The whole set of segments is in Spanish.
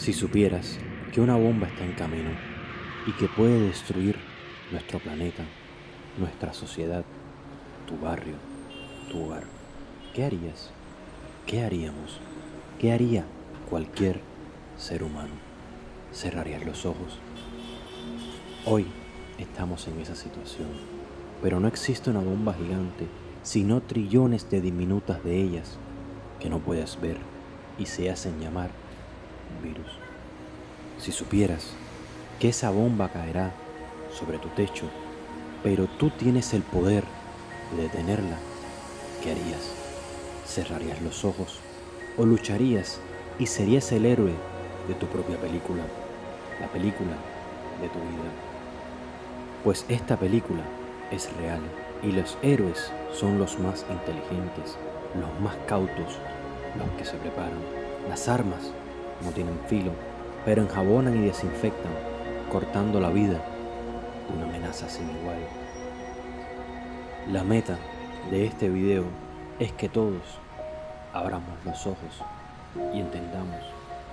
Si supieras que una bomba está en camino y que puede destruir nuestro planeta, nuestra sociedad, tu barrio, tu hogar, ¿qué harías? ¿Qué haríamos? ¿Qué haría cualquier ser humano? ¿Cerrarías los ojos? Hoy estamos en esa situación, pero no existe una bomba gigante, sino trillones de diminutas de ellas que no puedes ver y se hacen llamar virus. Si supieras que esa bomba caerá sobre tu techo, pero tú tienes el poder de detenerla, ¿qué harías? ¿Cerrarías los ojos o lucharías y serías el héroe de tu propia película, la película de tu vida? Pues esta película es real y los héroes son los más inteligentes, los más cautos, los que se preparan. Las armas no tienen filo, pero enjabonan y desinfectan, cortando la vida de una amenaza sin igual. La meta de este video es que todos abramos los ojos y entendamos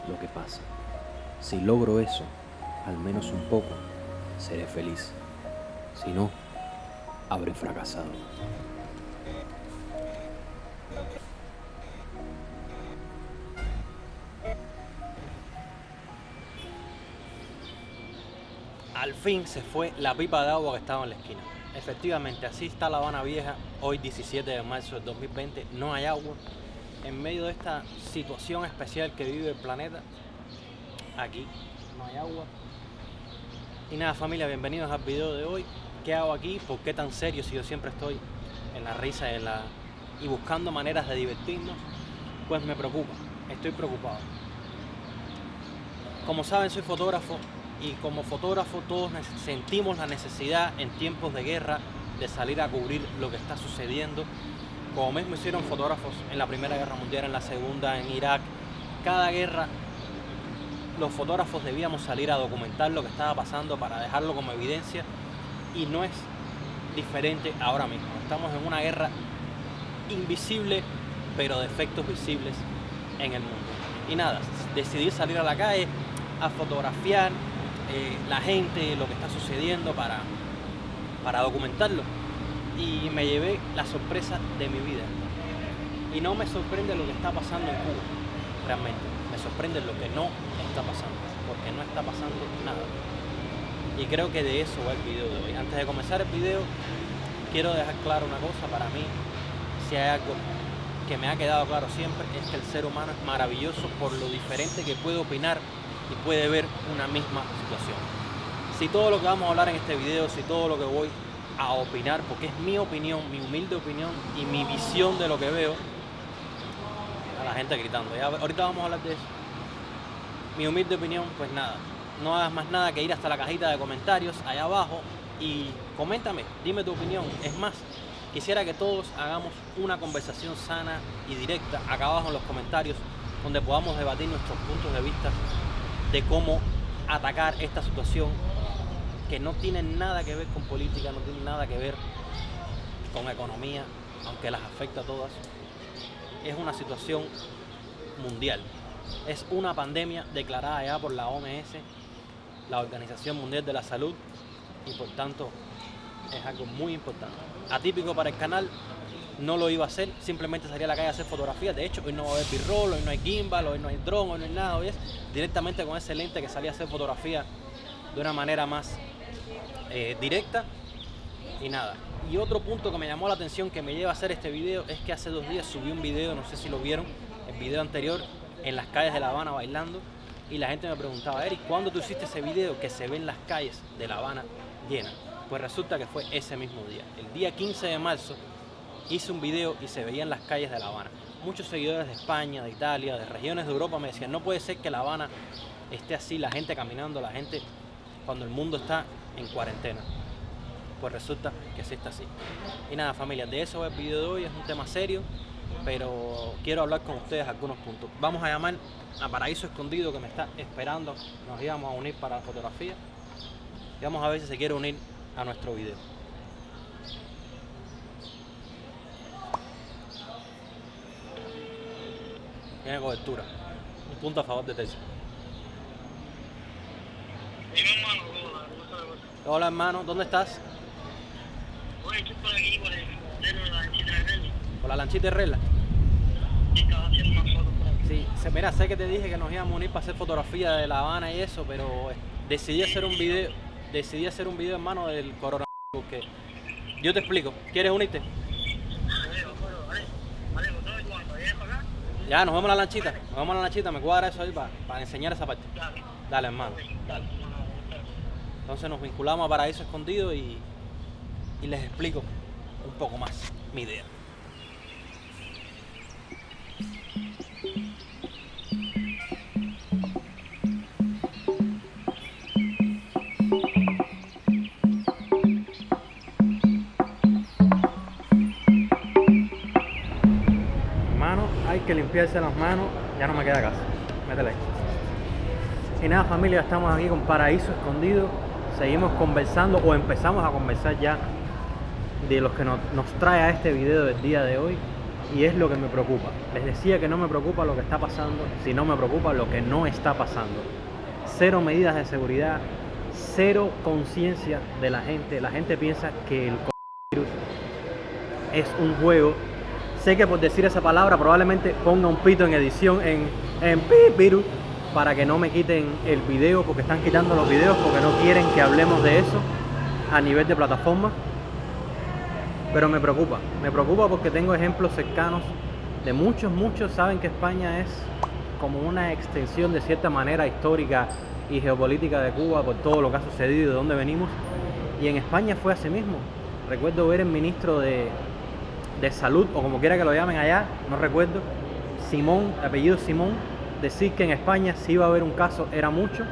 lo que pasa. Si logro eso, al menos un poco, seré feliz. Si no, habré fracasado. Al fin se fue la pipa de agua que estaba en la esquina. Efectivamente, así está La Habana Vieja, hoy 17 de marzo del 2020. No hay agua. En medio de esta situación especial que vive el planeta, aquí no hay agua. Y nada, familia, bienvenidos al video de hoy. ¿Qué hago aquí? ¿Por qué tan serio si yo siempre estoy en la risa y buscando maneras de divertirnos? Pues me preocupa, estoy preocupado. Como saben, soy fotógrafo y como fotógrafo todos sentimos la necesidad en tiempos de guerra de salir a cubrir lo que está sucediendo. Como mismo hicieron fotógrafos en la Primera Guerra Mundial, en la Segunda, en Irak. Cada guerra los fotógrafos debíamos salir a documentar lo que estaba pasando para dejarlo como evidencia, y no es diferente ahora mismo. Estamos en una guerra invisible, pero de efectos visibles en el mundo. Y nada, decidí salir a la calle a fotografiar la gente, lo que está sucediendo para documentarlo. Y me llevé la sorpresa de mi vida. Y no me sorprende lo que está pasando en Cuba, realmente. Me sorprende lo que no está pasando, porque no está pasando nada. Y creo que de eso va el video de hoy. Antes de comenzar el video, quiero dejar claro una cosa. Para mí, si hay algo que me ha quedado claro siempre, es que el ser humano es maravilloso por lo diferente que puede opinar y puede ver una misma situación. Si todo lo que vamos a hablar en este video, si todo lo que voy a opinar, porque es mi opinión, mi humilde opinión y mi visión de lo que veo, a la gente gritando, ya, ahorita vamos a hablar de eso. Mi humilde opinión, pues nada, no hagas más nada que ir hasta la cajita de comentarios allá abajo y coméntame, dime tu opinión. Es más, quisiera que todos hagamos una conversación sana y directa acá abajo en los comentarios, donde podamos debatir nuestros puntos de vista de cómo atacar esta situación que no tiene nada que ver con política, no tiene nada que ver con economía, aunque las afecta a todas. Es una situación mundial. Es una pandemia declarada ya por la OMS, la Organización Mundial de la Salud, y por tanto es algo muy importante. Atípico para el canal, no lo iba a hacer, simplemente salí a la calle a hacer fotografías. De hecho, hoy no va a haber B-roll, hoy no hay gimbal, hoy no hay drone, hoy no hay nada. Hoy es directamente con ese lente que salí a hacer fotografía de una manera más directa. Y nada. Y otro punto que me llamó la atención, que me lleva a hacer este video, es que hace 2 días subí un video, no sé si lo vieron, el video anterior, en las calles de La Habana bailando, y la gente me preguntaba: Eric, ¿cuándo tú hiciste ese video que se ven las calles de La Habana llenas? Pues resulta que fue ese mismo día, el día 15 de marzo, hice un video y se veían las calles de La Habana. Muchos seguidores de España, de Italia, de regiones de Europa me decían: no puede ser que La Habana esté así, la gente caminando, la gente, cuando el mundo está en cuarentena. Pues resulta que sí está así. Y nada, familia, de eso va el video de hoy. Es un tema serio, pero quiero hablar con ustedes algunos puntos. Vamos a llamar a Paraíso Escondido, que me está esperando. Nos íbamos a unir para la fotografía y vamos a ver si se quiere unir a nuestro video. Tiene cobertura. Un punto a favor de Tesla. Hola, hermano, ¿dónde estás? Oye, estoy por aquí, por el modelo de la lanchita de Remy. Por la lanchita de Rela. Y estaba haciendo una foto por aquí. Sí, mira, sé que te dije que nos íbamos a unir para hacer fotografía de La Habana y eso, pero decidí hacer un video, hermano, del coronavirus, porque yo te explico. ¿Quieres unirte? Vale, vale, con todo y cuando vienes para acá, Ya, nos vemos en la lanchita, me cuadra eso ahí para enseñar esa parte. dale. Dale, hermano, dale. Entonces nos vinculamos a Paraíso Escondido y les explico un poco más mi idea. Hermano, hay que limpiarse las manos, ya no me queda caso. Métele ahí. Y nada, familia, estamos aquí con Paraíso Escondido. Seguimos conversando o empezamos a conversar ya de lo que nos trae a este video del día de hoy, y es lo que me preocupa. Les decía que no me preocupa lo que está pasando, sino me preocupa lo que no está pasando. Cero medidas de seguridad, cero conciencia de la gente. La gente piensa que el coronavirus es un juego. Sé que por decir esa palabra probablemente ponga un pito en edición en virus, para que no me quiten el video, porque están quitando los videos porque no quieren que hablemos de eso a nivel de plataforma. Pero me preocupa porque tengo ejemplos cercanos de muchos saben que España es como una extensión de cierta manera histórica y geopolítica de Cuba por todo lo que ha sucedido y de dónde venimos. Y en España fue así mismo. Recuerdo ver el ministro de Salud, o como quiera que lo llamen allá, no recuerdo, Simón, apellido Simón, decir que en España si iba a haber un caso era mucho,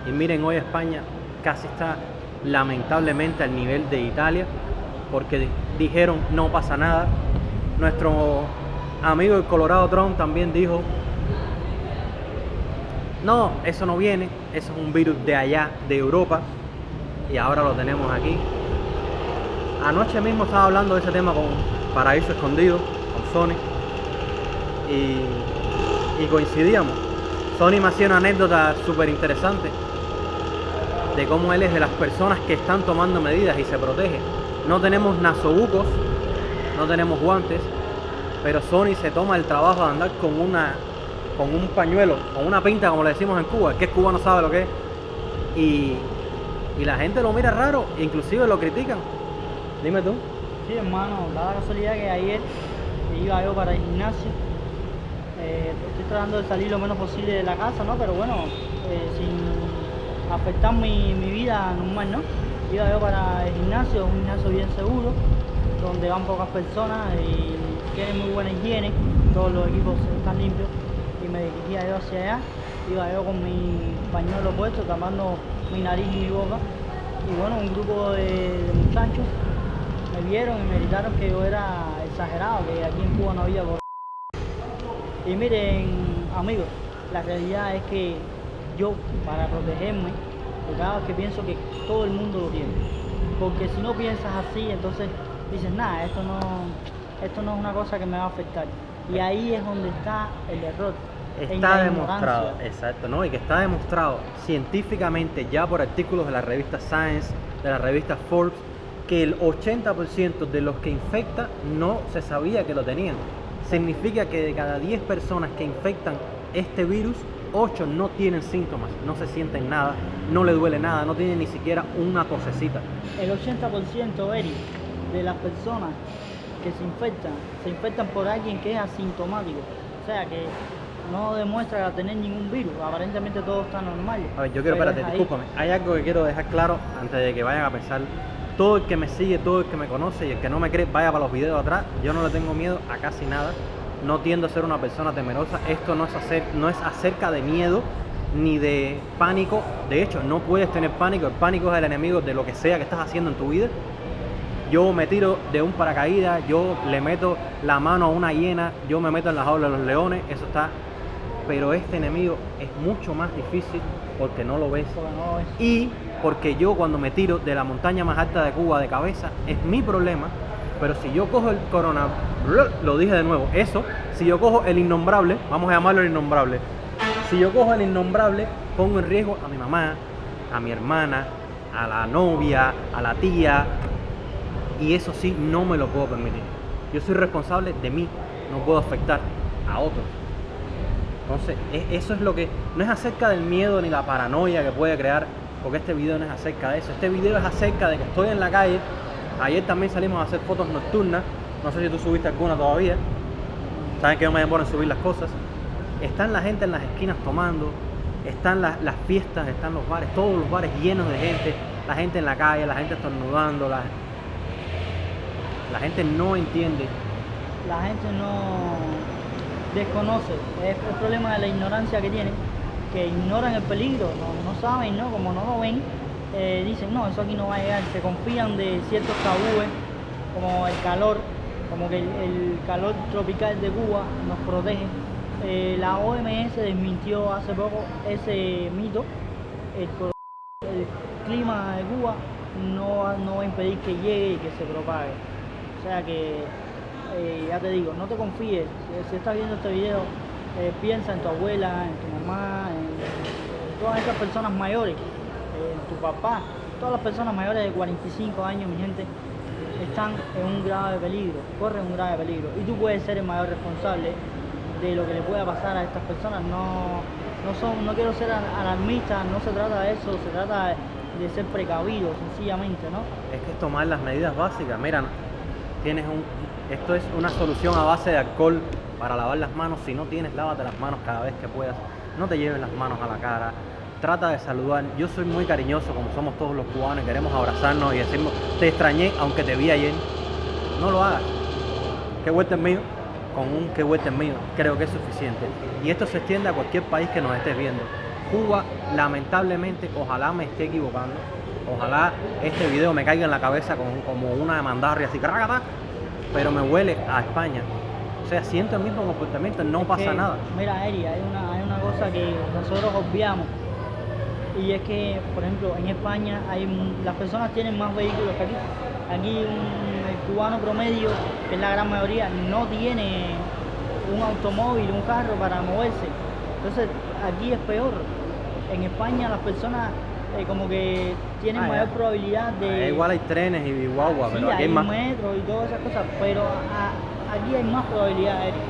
y miren, hoy España casi está lamentablemente al nivel de Italia, porque dijeron no pasa nada. Nuestro amigo el Colorado Trump también dijo no, eso no viene, eso es un virus de allá, de Europa, y ahora lo tenemos aquí. Anoche mismo estaba hablando de ese tema con Paraíso Escondido, con Sony, y coincidíamos. Sony me hacía una anécdota súper interesante de cómo él es de las personas que están tomando medidas y se protege. No tenemos nasobucos, no tenemos guantes, pero Sony se toma el trabajo de andar con un pañuelo, con una pinta, como le decimos en Cuba. El que es cubano sabe lo que es. Y la gente lo mira raro, inclusive lo critican. Dime tú. Sí, hermano, da la casualidad que ayer iba yo para el gimnasio. Estoy tratando de salir lo menos posible de la casa, ¿no? Pero bueno, sin afectar mi vida normal, ¿no? Iba yo para el gimnasio, un gimnasio bien seguro, donde van pocas personas y tienen muy buena higiene, todos los equipos están limpios, y me dirigía yo hacia allá. Iba yo con mi pañuelo puesto, tapando mi nariz y mi boca, y bueno, un grupo de muchachos me vieron y me gritaron que yo era exagerado, que aquí en Cuba no había coronavirus. Y miren, amigos, la realidad es que yo, para protegerme, cada vez que pienso que todo el mundo lo tiene, porque si no piensas así, entonces dices, nada, esto no es una cosa que me va a afectar, y ahí es donde está el error. Está demostrado, exacto, ¿no? Y que está demostrado científicamente ya por artículos de la revista Science, de la revista Forbes, que el 80% de los que infectan no se sabía que lo tenían. Significa que de cada 10 personas que infectan este virus, 8 no tienen síntomas, no se sienten nada, no le duele nada, no tienen ni siquiera una tosecita. El 80%, Eric, de las personas que se infectan por alguien que es asintomático, o sea que no demuestra tener ningún virus, aparentemente todo está normal. A ver, yo quiero, espérate, discúlpame, hay algo que quiero dejar claro antes de que vayan a pensar. Todo el que me sigue, todo el que me conoce y el que no me cree, vaya para los videos atrás. Yo no le tengo miedo a casi nada, no tiendo a ser una persona temerosa. Esto no es acerca de miedo ni de pánico. De hecho, no puedes tener pánico, el pánico es el enemigo de lo que sea que estás haciendo en tu vida. Yo me tiro de un paracaídas, yo le meto la mano a una hiena, yo me meto en la jaula de los leones, eso está. Pero este enemigo es mucho más difícil porque no lo ves. Y porque yo cuando me tiro de la montaña más alta de Cuba de cabeza, es mi problema. Pero si yo cojo el coronavirus, lo dije de nuevo, eso, si yo cojo el innombrable, vamos a llamarlo el innombrable, si yo cojo el innombrable, pongo en riesgo a mi mamá, a mi hermana, a la novia, a la tía, y eso sí no me lo puedo permitir. Yo soy responsable de mí, no puedo afectar a otros. Entonces, eso es lo que... No es acerca del miedo ni la paranoia que puede crear, porque este video no es acerca de eso. Este video es acerca de que estoy en la calle. Ayer también salimos a hacer fotos nocturnas. No sé si tú subiste alguna todavía. Saben que yo me demoro en subir las cosas. Están la gente en las esquinas tomando. Están las fiestas, están los bares, todos los bares llenos de gente. La gente en la calle, la gente estornudando. La gente no entiende. La gente no desconoce, es el problema de la ignorancia que tienen, que ignoran el peligro, no saben, ¿no? Como no lo ven, dicen, no, eso aquí no va a llegar, se confían de ciertos tabúes, como el calor, como que el calor tropical de Cuba nos protege. La OMS desmintió hace poco ese mito, el clima de Cuba no va a impedir que llegue y que se propague, o sea que ya te digo, no te confíes. Si estás viendo este video, piensa en tu abuela, en tu mamá, en todas esas personas mayores, en tu papá. Todas las personas mayores de 45 años, mi gente, están en un grave peligro, corren un grave peligro. Y tú puedes ser el mayor responsable de lo que le pueda pasar a estas personas. No quiero ser alarmista, no se trata de eso, se trata de ser precavido, sencillamente, ¿no? Es que es tomar las medidas básicas. Mira, esto es una solución a base de alcohol para lavar las manos. Si no tienes, lávate las manos cada vez que puedas. No te lleves las manos a la cara. Trata de saludar. Yo soy muy cariñoso, como somos todos los cubanos, y queremos abrazarnos y decirnos, te extrañé aunque te vi ayer. No lo hagas. Qué vuelta es mío. Con un qué vuelta es mío, creo que es suficiente. Y esto se extiende a cualquier país que nos estés viendo. Cuba, lamentablemente, ojalá me esté equivocando. Ojalá este video me caiga en la cabeza como una mandarria así, ¡cragata! Pero me huele a España. O sea, siento el mismo comportamiento, no pasa nada. Mira, Eri, hay una cosa que nosotros obviamos, y es que, por ejemplo, en España las personas tienen más vehículos que aquí. Aquí el cubano promedio, que es la gran mayoría, no tiene un automóvil, un carro para moverse. Entonces, aquí es peor. En España las personas como que tienen mayor probabilidad de... Igual hay trenes y guagua, sí, pero aquí hay más... metro y todas esas cosas, pero aquí hay más probabilidad, Eric.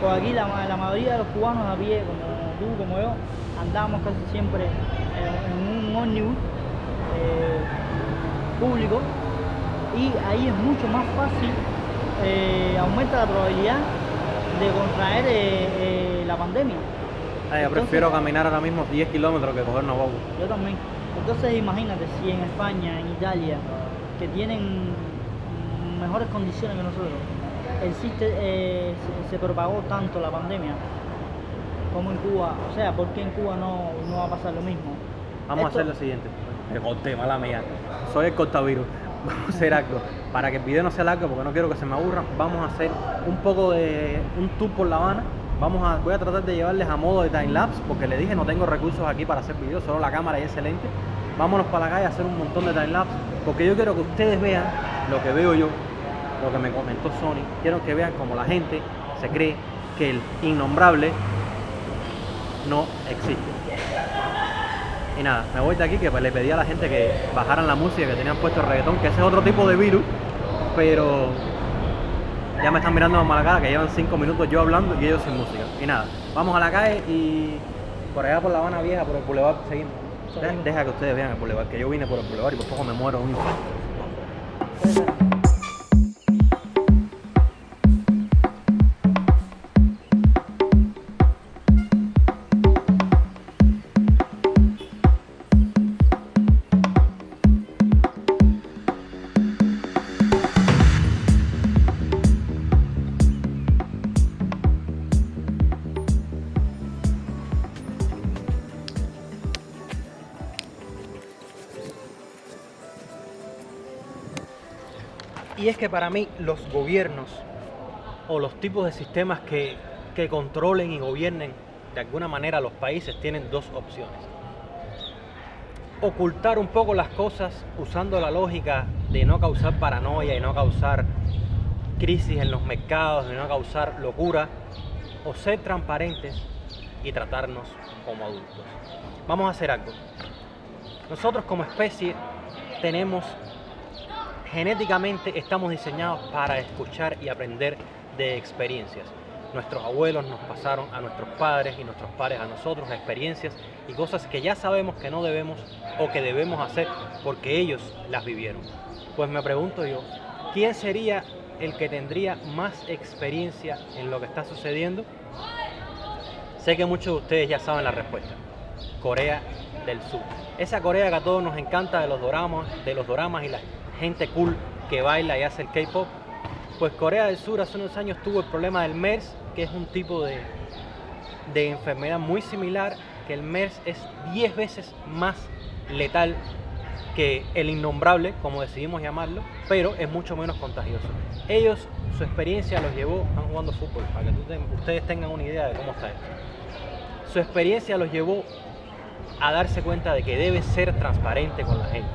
Porque aquí la mayoría de los cubanos a pie, como tú, como yo, andamos casi siempre en un ómnibus público, y ahí es mucho más fácil, aumenta la probabilidad de contraer la pandemia. Yo prefiero caminar ahora mismo 10 kilómetros que coger una guagua. Yo también. Entonces imagínate si en España, en Italia, que tienen mejores condiciones que nosotros, se propagó tanto la pandemia como en Cuba. O sea, ¿por qué en Cuba no va a pasar lo mismo? Vamos a hacer lo siguiente. Me corté, mala mía. Soy el cortavirus. Vamos a hacer algo. Para que el video no sea largo, porque no quiero que se me aburran, vamos a hacer un poco de un tour por La Habana. Voy a tratar de llevarles a modo de timelapse, porque les dije no tengo recursos aquí para hacer videos, solo la cámara es excelente. Vámonos para la calle a hacer un montón de timelapse, porque yo quiero que ustedes vean lo que veo yo, lo que me comentó Sony. Quiero que vean cómo la gente se cree que el innombrable no existe. Y nada, me voy de aquí, que pues le pedí a la gente que bajaran la música, que tenían puesto el reggaetón, que ese es otro tipo de virus, pero ya me están mirando a mala cara, que llevan 5 minutos yo hablando y ellos sin música. Y nada, vamos a la calle y por allá por La Habana Vieja, por el Boulevard, seguimos. Deja que ustedes vean el Boulevard, que yo vine por el Boulevard y por poco me muero de un infarto. Y es que para mí los gobiernos o los tipos de sistemas que controlen y gobiernen de alguna manera a los países tienen dos opciones. Ocultar un poco las cosas usando la lógica de no causar paranoia y no causar crisis en los mercados, de no causar locura, o ser transparentes y tratarnos como adultos. Vamos a hacer algo. Nosotros como especie genéticamente estamos diseñados para escuchar y aprender de experiencias. Nuestros abuelos nos pasaron a nuestros padres y nuestros padres a nosotros experiencias y cosas que ya sabemos que no debemos o que debemos hacer porque ellos las vivieron. Pues me pregunto yo, ¿quién sería el que tendría más experiencia en lo que está sucediendo? Sé que muchos de ustedes ya saben la respuesta. Corea del Sur. Esa Corea que a todos nos encanta de los doramas y la gente cool que baila y hace el K-pop. Pues Corea del Sur hace unos años tuvo el problema del MERS, que es un tipo de enfermedad muy similar, que el MERS es 10 veces más letal que el innombrable, como decidimos llamarlo, pero es mucho menos contagioso. Ellos, su experiencia los llevó, están jugando fútbol, para que ustedes tengan una idea de cómo está esto. Su experiencia los llevó a darse cuenta de que debes ser transparente con la gente,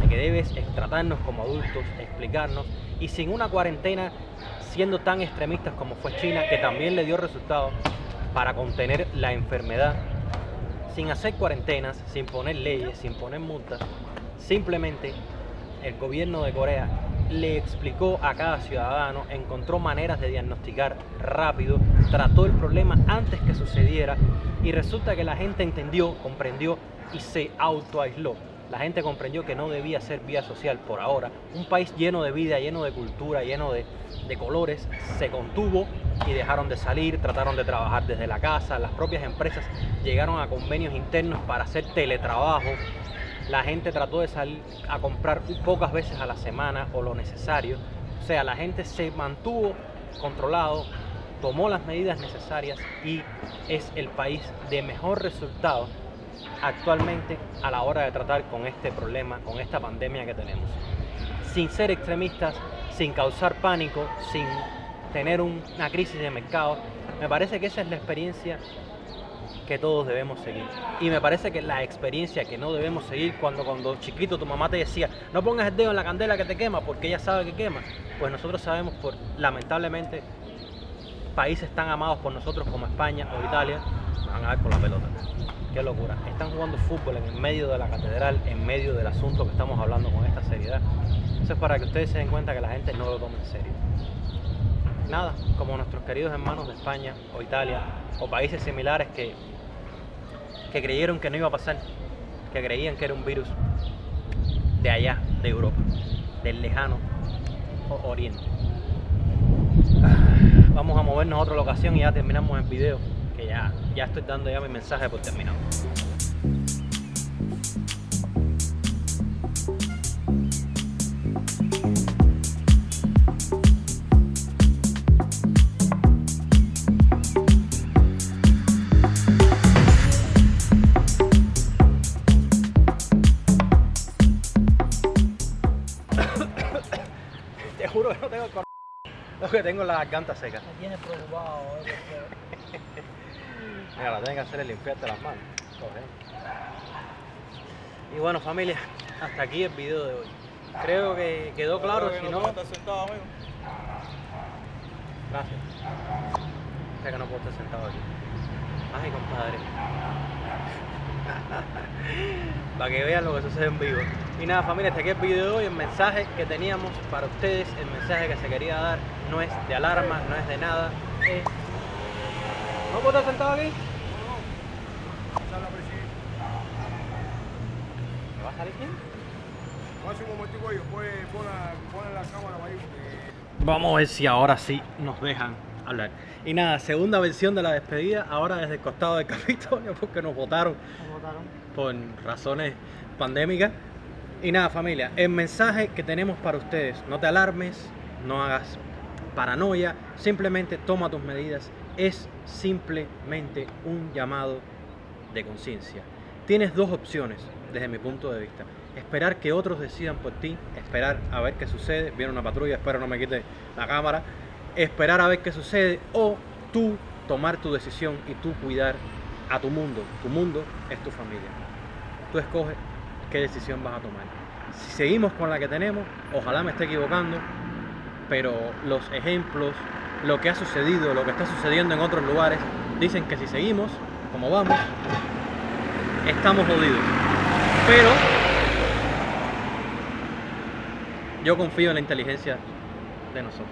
de que debes tratarnos como adultos, explicarnos, y sin una cuarentena siendo tan extremistas como fue China, que también le dio resultados para contener la enfermedad, sin hacer cuarentenas, sin poner leyes, sin poner multas, simplemente el gobierno de Corea le explicó a cada ciudadano, encontró maneras de diagnosticar rápido, trató el problema antes que sucediera y resulta que la gente entendió, comprendió y se autoaisló. La gente comprendió que no debía ser vía social por ahora. Un país lleno de vida, lleno de cultura, lleno de colores, se contuvo y dejaron de salir, trataron de trabajar desde la casa. Las propias empresas llegaron a convenios internos para hacer teletrabajo. La gente trató de salir a comprar pocas veces a la semana o lo necesario. O sea, la gente se mantuvo controlado, tomó las medidas necesarias y es el país de mejor resultado actualmente a la hora de tratar con este problema, con esta pandemia que tenemos. Sin ser extremistas, sin causar pánico, sin tener una crisis de mercado, me parece que esa es la experiencia que todos debemos seguir. Y me parece que la experiencia que no debemos seguir cuando chiquito tu mamá te decía no pongas el dedo en la candela que te quema porque ella sabe que quema, pues nosotros sabemos lamentablemente países tan amados por nosotros como España o Italia van a ver por la pelota. Qué locura. Están jugando fútbol en el medio de la catedral, en medio del asunto que estamos hablando con esta seriedad. Eso es para que ustedes se den cuenta que la gente no lo toma en serio. Nada, como nuestros queridos hermanos de España o Italia o países similares que creyeron que no iba a pasar, que creían que era un virus de allá, de Europa, del lejano oriente. Vamos a movernos a otra locación y ya terminamos el video, que ya estoy dando ya mi mensaje por terminado. Te juro que no tengo coronavirus, lo que tengo la garganta seca. Me tienes preocupado, Mira, la tengo que hacer el limpiarte las manos. Y bueno, familia, hasta aquí el video de hoy. Creo que quedó claro, si no... Estás sentado, amigo. Gracias. Sé que no puedo estar sentado aquí. Ay, compadre. Para que vean lo que sucede en vivo. Y nada, familia, hasta aquí el video de hoy. El mensaje que teníamos para ustedes, el mensaje que se quería dar, no es de alarma, no es de nada. ¿No puedo estar sentado aquí? ¿Me va a salir quién? Un momentico, yo pon la cámara ahí. Vamos a ver si ahora sí nos dejan hablar. Y nada, segunda versión de la despedida, ahora desde el costado del Capitolio, porque nos votaron por razones pandémicas. Y nada, familia, el mensaje que tenemos para ustedes: no te alarmes, no hagas paranoia, simplemente toma tus medidas. Es simplemente un llamado de conciencia. Tienes dos opciones desde mi punto de vista: esperar que otros decidan por ti, esperar a ver qué sucede, viene una patrulla, espero no me quite la cámara, esperar a ver qué sucede, o tú tomar tu decisión y tú cuidar a tu mundo es tu familia. Tú escoges qué decisión vas a tomar. Si seguimos con la que tenemos, ojalá me esté equivocando, pero los ejemplos, lo que ha sucedido, lo que está sucediendo en otros lugares, dicen que si seguimos como vamos, estamos jodidos. Pero yo confío en la inteligencia de nosotros.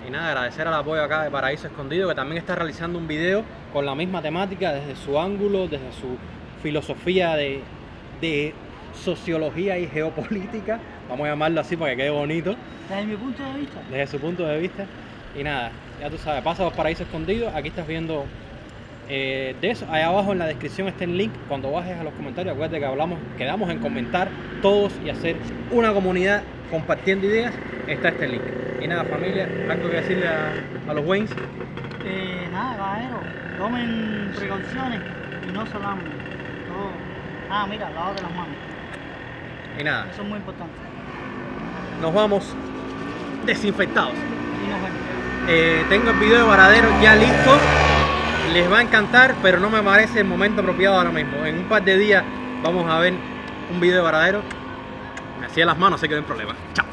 Y nada, agradecer al apoyo acá de Paraíso Escondido, que también está realizando un video con la misma temática, desde su ángulo, desde su filosofía de sociología y geopolítica, vamos a llamarlo así para que quede bonito. Desde mi punto de vista. Desde su punto de vista. Y nada, ya tú sabes, pasa por Paraíso Escondido, aquí estás viendo de eso. Ahí abajo en la descripción está el link. Cuando bajes a los comentarios, acuérdate que quedamos en comentar todos y hacer una comunidad compartiendo ideas. Está este link. Y nada, familia, algo que decirle a los Waynes. Nada, caballero, tomen precauciones y no se lambren. Mira, lavado de las manos. Y nada, Eso es muy importante. nos vamos desinfectados. Y nos vemos. Tengo el video de Varadero ya listo. Les va a encantar, pero no me parece el momento apropiado ahora mismo. En un par de días vamos a ver un video de Varadero. Me hacía las manos, sé que no hay problema. Chao.